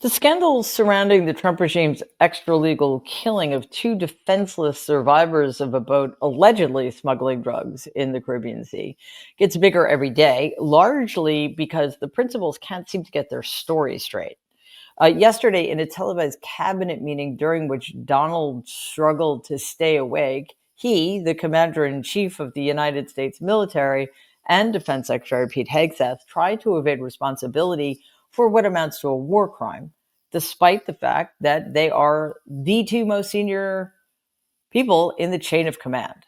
The scandals surrounding the Trump regime's extra-legal killing of two defenseless survivors of a boat allegedly smuggling drugs in the Caribbean Sea gets bigger every day, largely because the principals can't seem to get their story straight. Yesterday, in a televised cabinet meeting during which Donald struggled to stay awake, he, the commander in chief of the United States military, and Defense Secretary Pete Hegseth tried to evade responsibility for what amounts to a war crime, despite the fact that they are the two most senior people in the chain of command.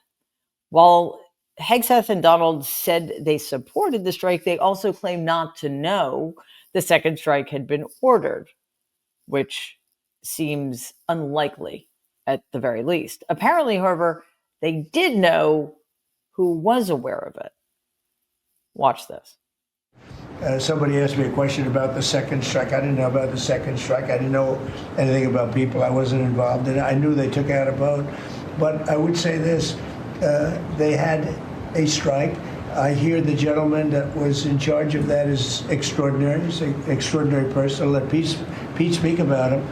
While Hegseth and Donald said they supported the strike, they also claimed not to know the second strike had been ordered, which seems unlikely at the very least. Apparently, however, they did know who was aware of it. Watch this. Somebody asked me a question about the second strike. I didn't know about the second strike. I didn't know anything about people. I wasn't involved in it. I knew they took out a boat. But I would say this, they had a strike. I hear the gentleman that was in charge of that is extraordinary. He's an extraordinary person. I'll let Pete speak about him.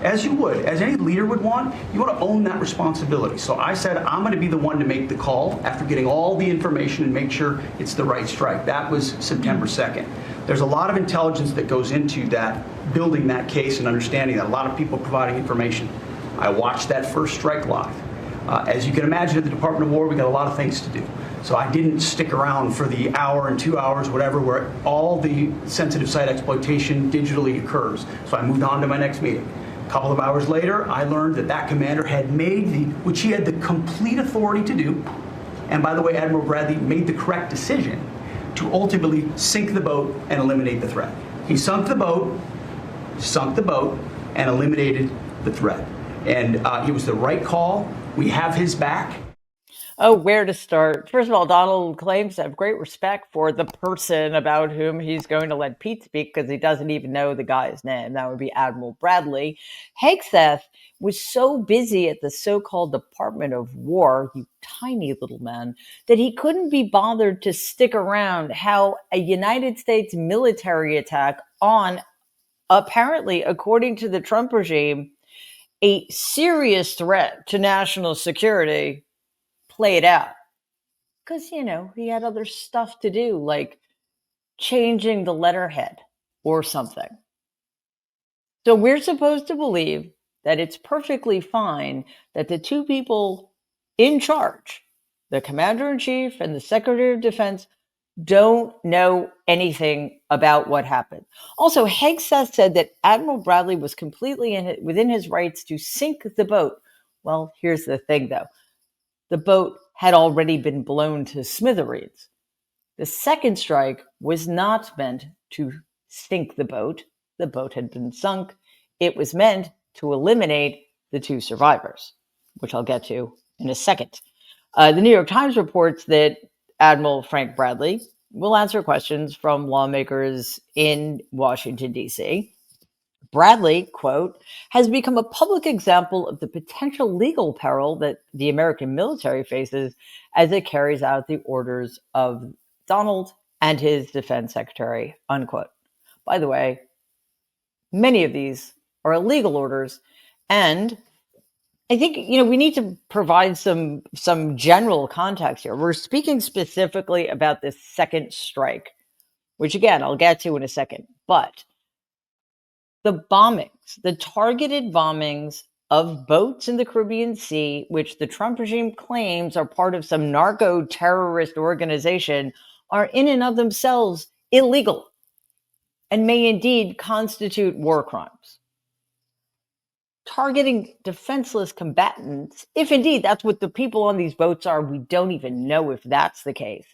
As you would, as any leader would want, you want to own that responsibility. So I said, I'm going to be the one to make the call after getting all the information and make sure it's the right strike. That was September 2nd. There's a lot of intelligence that goes into that, building that case and understanding that, a lot of people providing information. I watched that first strike live. As you can imagine, at the Department of War, we got a lot of things to do. So I didn't stick around for the hour and 2 hours, whatever, where all the sensitive site exploitation digitally occurs. So I moved on to my next meeting. A couple of hours later, I learned that that commander had made which he had the complete authority to do, and by the way, Admiral Bradley made the correct decision to ultimately sink the boat and eliminate the threat. He sunk the boat, and eliminated the threat. And it was the right call. We have his back. Oh, where to start? First of all, Donald claims to have great respect for the person about whom he's going to let Pete speak because he doesn't even know the guy's name. That would be Admiral Bradley. Hegseth was so busy at the so-called Department of War, you tiny little man, that he couldn't be bothered to stick around how a United States military attack on, apparently, according to the Trump regime, a serious threat to national security played out. Because, he had other stuff to do, like changing the letterhead or something. So we're supposed to believe that it's perfectly fine that the two people in charge, the commander-in-chief and the secretary of defense, don't know anything about what happened. Also, Hegseth said that Admiral Bradley was completely within his rights to sink the boat. Well, here's the thing, though. The boat had already been blown to smithereens. The second strike was not meant to sink the boat. The boat had been sunk. It was meant to eliminate the two survivors, which I'll get to in a second. The New York Times reports that Admiral Frank Bradley will answer questions from lawmakers in Washington, D.C. Bradley, quote, has become a public example of the potential legal peril that the American military faces as it carries out the orders of Donald and his defense secretary, unquote. By the way, many of these are illegal orders, and I think, we need to provide some general context here. We're speaking specifically about this second strike, which again, I'll get to in a second, but the bombings, the targeted bombings of boats in the Caribbean Sea, which the Trump regime claims are part of some narco-terrorist organization, are in and of themselves illegal and may indeed constitute war crimes. Targeting defenseless combatants, if indeed that's what the people on these boats are, we don't even know if that's the case,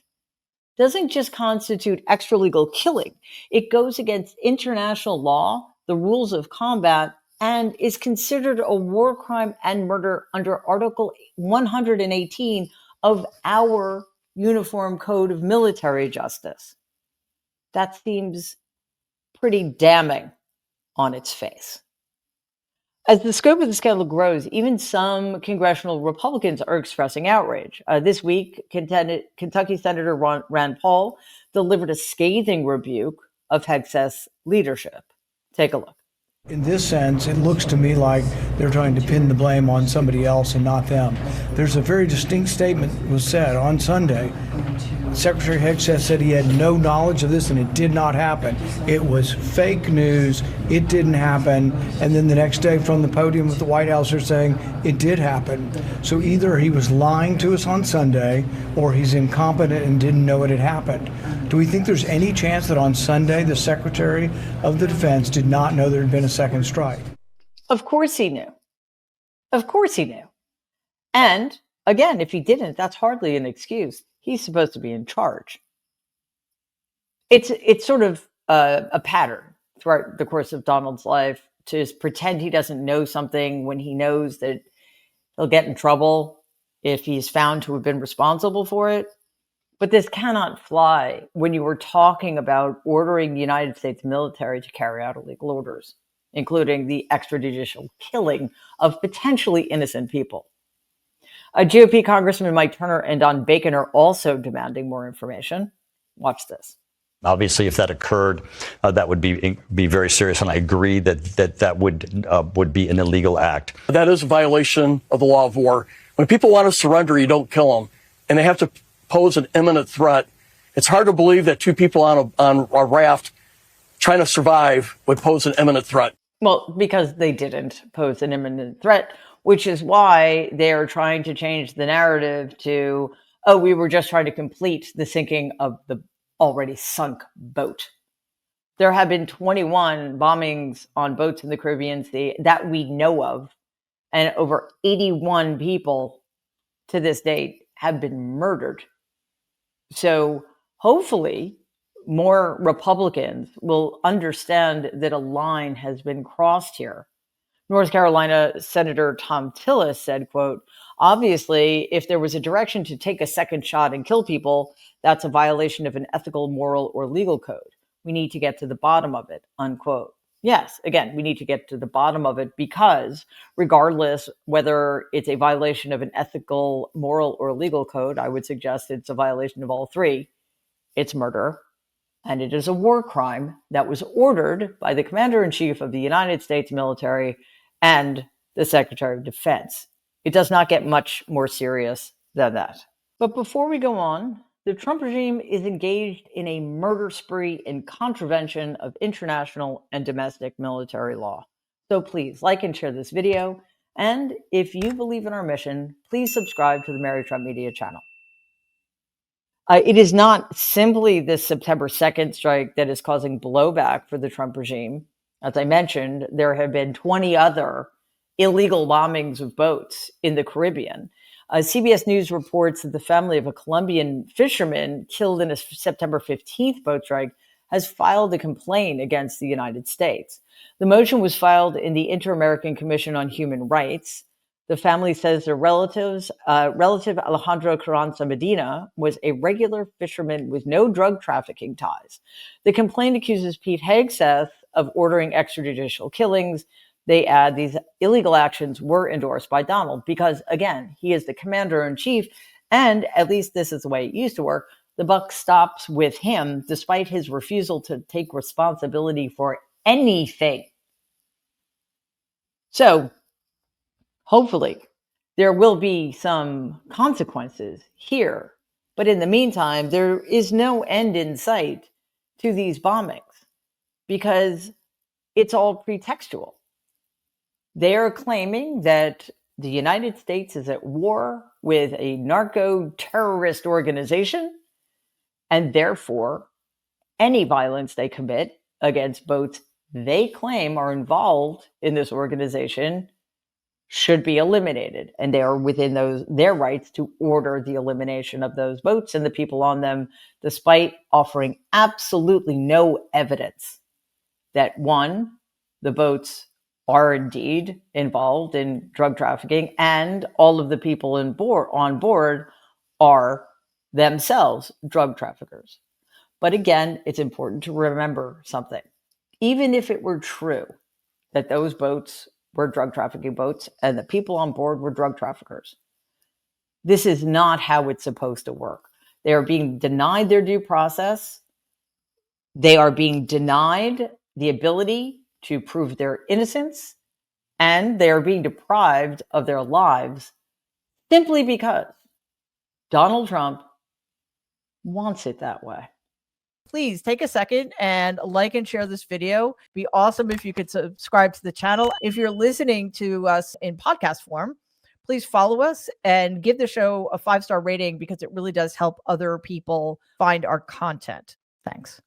doesn't just constitute extralegal killing. It goes against international law, the rules of combat, and is considered a war crime and murder under Article 118 of our Uniform Code of Military Justice. That seems pretty damning on its face. As the scope of the scandal grows, even some congressional Republicans are expressing outrage. This week, Kentucky Senator Rand Paul delivered a scathing rebuke of Hegseth's leadership. Take a look. In this sense, it looks to me like they're trying to pin the blame on somebody else and not them. There's a very distinct statement that was said on Sunday. Secretary Hegseth said he had no knowledge of this and it did not happen. It was fake news. It didn't happen. And then the next day from the podium at the White House, they're saying it did happen. So either he was lying to us on Sunday or he's incompetent and didn't know it had happened. Do we think there's any chance that on Sunday the Secretary of the Defense did not know there had been a second strike? Of course he knew. Of course he knew. And again, if he didn't, that's hardly an excuse. He's supposed to be in charge. It's sort of a pattern throughout the course of Donald's life to just pretend he doesn't know something when he knows that he'll get in trouble if he's found to have been responsible for it. But this cannot fly when you were talking about ordering the United States military to carry out illegal orders, including the extrajudicial killing of potentially innocent people. GOP Congressman Mike Turner and Don Bacon are also demanding more information. Watch this. Obviously, if that occurred, that would be very serious, and I agree that would be an illegal act. That is a violation of the law of war. When people want to surrender, you don't kill them, and they have to pose an imminent threat. It's hard to believe that two people on a raft trying to survive would pose an imminent threat. Well, because they didn't pose an imminent threat, which is why they're trying to change the narrative to, oh, we were just trying to complete the sinking of the already sunk boat. There have been 21 bombings on boats in the Caribbean Sea that we know of, and over 81 people to this date have been murdered. So hopefully more Republicans will understand that a line has been crossed here. North Carolina Senator Tom Tillis said, quote, obviously, if there was a direction to take a second shot and kill people, that's a violation of an ethical, moral, or legal code. We need to get to the bottom of it, unquote. Yes, again, we need to get to the bottom of it because regardless whether it's a violation of an ethical, moral, or legal code, I would suggest it's a violation of all three. It's murder. And it is a war crime that was ordered by the Commander-in-Chief of the United States military and the Secretary of Defense. It does not get much more serious than that. But before we go on, the Trump regime is engaged in a murder spree in contravention of international and domestic military law. So please like and share this video. And if you believe in our mission, please subscribe to the Mary Trump Media channel. It is not simply this September 2nd strike that is causing blowback for the Trump regime. As I mentioned, there have been 20 other illegal bombings of boats in the Caribbean. CBS News reports that the family of a Colombian fisherman killed in a September 15th boat strike has filed a complaint against the United States. The motion was filed in the Inter-American Commission on Human Rights. The family says their relative Alejandro Carranza Medina was a regular fisherman with no drug trafficking ties. The complaint accuses Pete Hegseth of ordering extrajudicial killings. They add these illegal actions were endorsed by Donald because, again, he is the commander-in-chief, and at least this is the way it used to work. The buck stops with him despite his refusal to take responsibility for anything. So, hopefully, there will be some consequences here. But in the meantime, there is no end in sight to these bombings because it's all pretextual. They are claiming that the United States is at war with a narco-terrorist organization, and therefore, any violence they commit against boats they claim are involved in this organization should be eliminated, and they are within their rights to order the elimination of those boats and the people on them, despite offering absolutely no evidence that, one, the boats are indeed involved in drug trafficking, and all of the people on board are themselves drug traffickers. But again, it's important to remember something. Even if it were true that those boats were drug trafficking boats and the people on board were drug traffickers, this is not how it's supposed to work. They are being denied their due process. They are being denied the ability to prove their innocence, and they are being deprived of their lives simply because Donald Trump wants it that way. Please take a second and like and share this video. It'd be awesome if you could subscribe to the channel. If you're listening to us in podcast form, please follow us and give the show a 5-star rating, because it really does help other people find our content. Thanks.